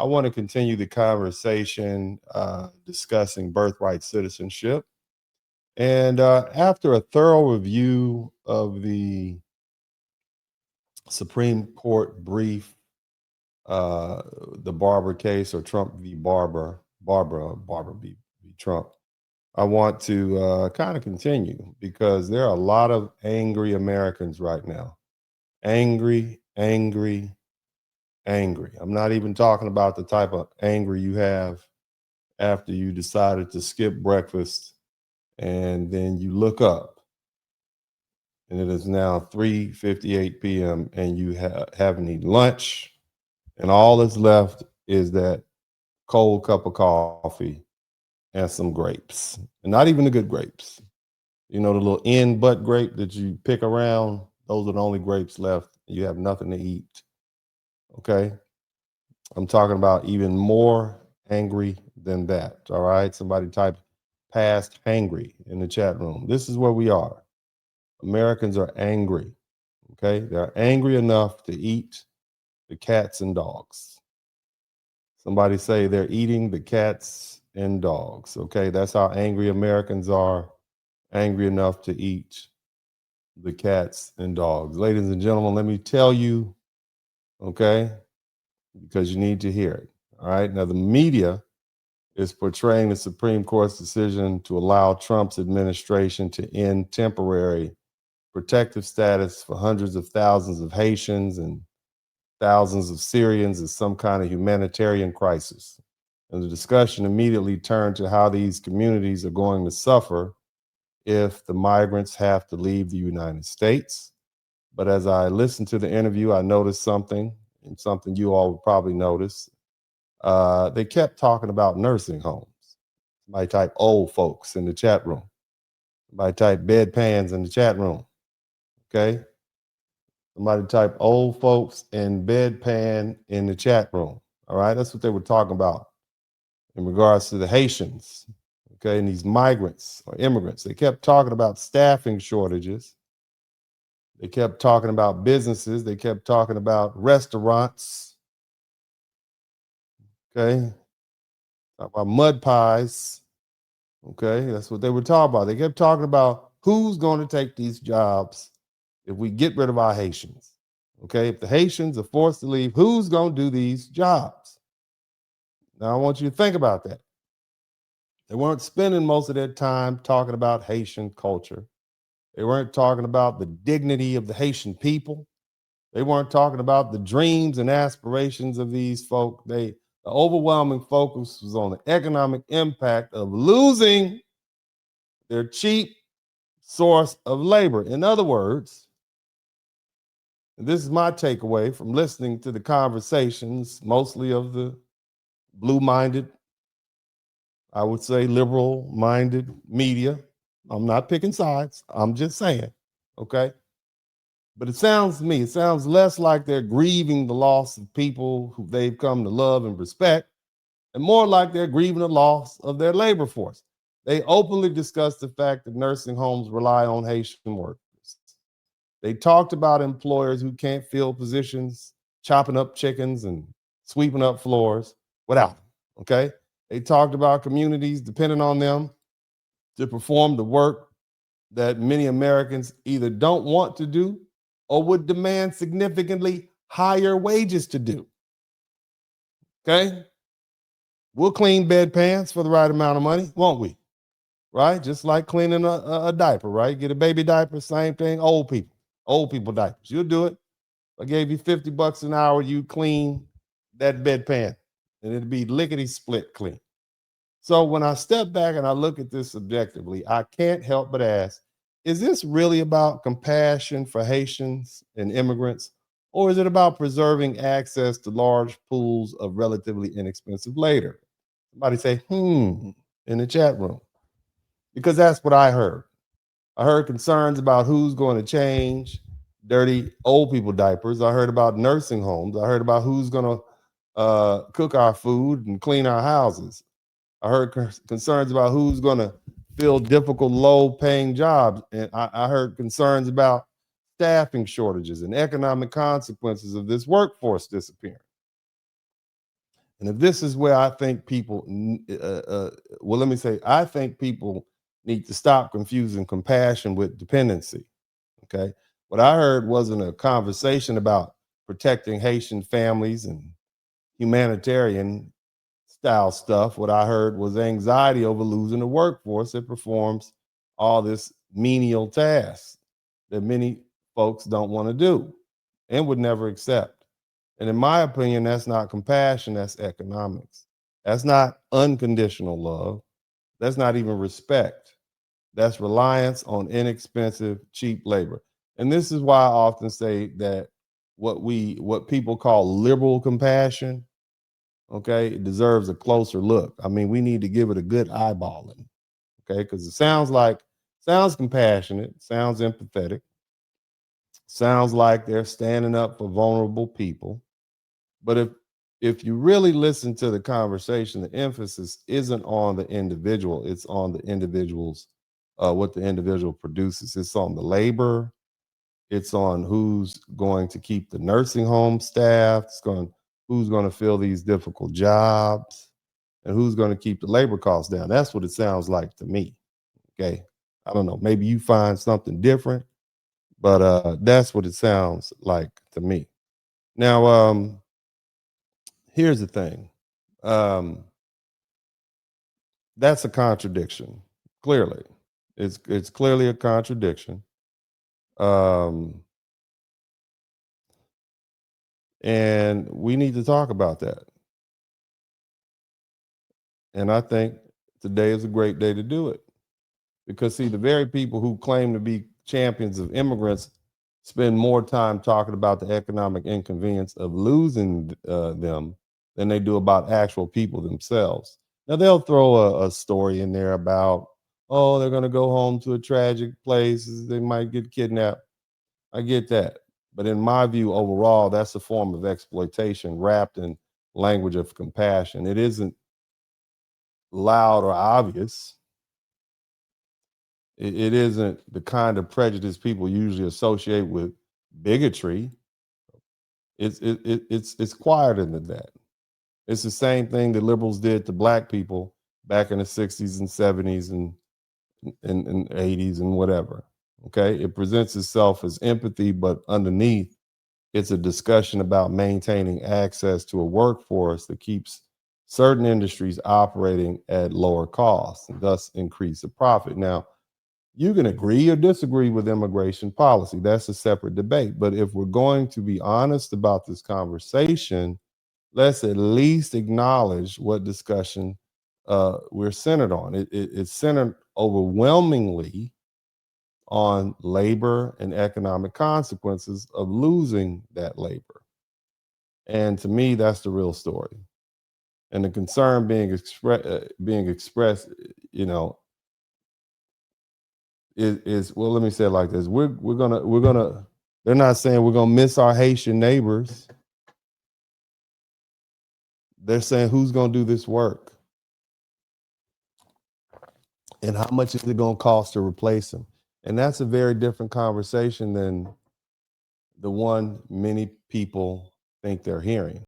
I want to continue the conversation discussing birthright citizenship. And after a thorough review of the Supreme Court brief, uh, the Barber case, or Trump v. Barber v. Trump, I want to kind of continue because there are a lot of angry Americans right now. Angry, angry, angry. I'm not even talking about the type of angry you have after you decided to skip breakfast and then you look up and it is now 3:58 p.m. and you haven't eaten lunch, and all that's left is that cold cup of coffee and some grapes, and not even the good grapes. You know, the little end butt grape that you pick around, those are the only grapes left. You have nothing to eat. Okay. I'm talking about even more angry than that. All right. Somebody type past hangry in the chat room. This is where we are. Americans are angry. Okay. They're angry enough to eat the cats and dogs. Somebody say they're eating the cats and dogs. Okay. That's how angry Americans are. Angry enough to eat the cats and dogs. Ladies and gentlemen, let me tell you, okay, because you need to hear it. All right. Now, the media is portraying the Supreme Court's decision to allow Trump's administration to end temporary protective status for hundreds of thousands of Haitians and thousands of Syrians as some kind of humanitarian crisis. And the discussion immediately turned to how these communities are going to suffer if the migrants have to leave the United States. But as I listened to the interview, I noticed something, and something you all would probably notice. They kept talking about nursing homes. Somebody type old folks in the chat room. Somebody type bedpans in the chat room. Okay. Somebody type old folks and bedpan in the chat room. All right. That's what they were talking about in regards to the Haitians. Okay. And these migrants or immigrants. They kept talking about staffing shortages. They kept talking about businesses. They kept talking about restaurants. Okay. Talk about mud pies. Okay. That's what they were talking about. They kept talking about who's going to take these jobs if we get rid of our Haitians. Okay. If the Haitians are forced to leave, who's going to do these jobs? Now, I want you to think about that. They weren't spending most of their time talking about Haitian culture. They weren't talking about the dignity of the Haitian people. They weren't talking about the dreams and aspirations of these folk. The overwhelming focus was on the economic impact of losing their cheap source of labor. In other words, and this is my takeaway from listening to the conversations, mostly of the blue-minded, I would say liberal-minded media. I'm not picking sides. I'm just saying, okay? But it sounds to me, it sounds less like they're grieving the loss of people who they've come to love and respect, and more like they're grieving the loss of their labor force. They openly discussed the fact that nursing homes rely on Haitian workers. They talked about employers who can't fill positions, chopping up chickens and sweeping up floors without them, okay? They talked about communities depending on them to perform the work that many Americans either don't want to do or would demand significantly higher wages to do. Okay? We'll clean bedpans for the right amount of money, won't we? Right? Just like cleaning a diaper, right? Get a baby diaper, same thing. Old people diapers. You'll do it. I gave you $50 an hour, you clean that bedpan, and it'd be lickety split clean. So when I step back and I look at this objectively, I can't help but ask, is this really about compassion for Haitians and immigrants, or is it about preserving access to large pools of relatively inexpensive labor? Somebody say, in the chat room, because that's what I heard. I heard concerns about who's going to change dirty old people diapers. I heard about nursing homes. I heard about who's going to cook our food and clean our houses. I heard concerns about who's going to fill difficult, low-paying jobs. And I heard concerns about staffing shortages and economic consequences of this workforce disappearing. And if this is where I think people, well, let me say, I think people need to stop confusing compassion with dependency. Okay. What I heard wasn't a conversation about protecting Haitian families and humanitarian style stuff. What I heard was anxiety over losing a workforce that performs all this menial tasks that many folks don't want to do and would never accept. And in my opinion, that's not compassion, that's economics. That's not unconditional love. That's not even respect. That's reliance on inexpensive, cheap labor. And this is why I often say that what people call liberal compassion, okay, it deserves a closer look. I mean, we need to give it a good eyeballing, okay, because it sounds compassionate, sounds empathetic, sounds like they're standing up for vulnerable people. But if you really listen to the conversation, the emphasis isn't on the individual, it's on the individual's what the individual produces. It's on the labor, it's on who's going to keep the nursing home staffed, who's going to fill these difficult jobs, and who's going to keep the labor costs down. That's what it sounds like to me. Okay. I don't know. Maybe you find something different, but that's what it sounds like to me. Now, here's the thing. Um, that's a contradiction. Clearly, it's clearly a contradiction. Um, and we need to talk about that. And I think today is a great day to do it. Because, see, the very people who claim to be champions of immigrants spend more time talking about the economic inconvenience of losing them than they do about actual people themselves. Now, they'll throw a story in there about, oh, they're going to go home to a tragic place. They might get kidnapped. I get that. But in my view, overall, that's a form of exploitation wrapped in language of compassion. It isn't loud or obvious. It isn't the kind of prejudice people usually associate with bigotry. It's quieter than that. It's the same thing that liberals did to black people back in the 60s and 70s and 80s and whatever. Okay. It presents itself as empathy, but underneath, it's a discussion about maintaining access to a workforce that keeps certain industries operating at lower costs and thus increase the profit. Now, you can agree or disagree with immigration policy. That's a separate debate. But if we're going to be honest about this conversation, let's at least acknowledge what discussion we're centered on. It's centered overwhelmingly on labor and economic consequences of losing that labor. And to me, that's the real story. And the concern being expressed, you know, is well, let me say it like this. We're gonna they're not saying we're gonna miss our Haitian neighbors. They're saying who's gonna do this work and how much is it gonna cost to replace them. And that's a very different conversation than the one many people think they're hearing.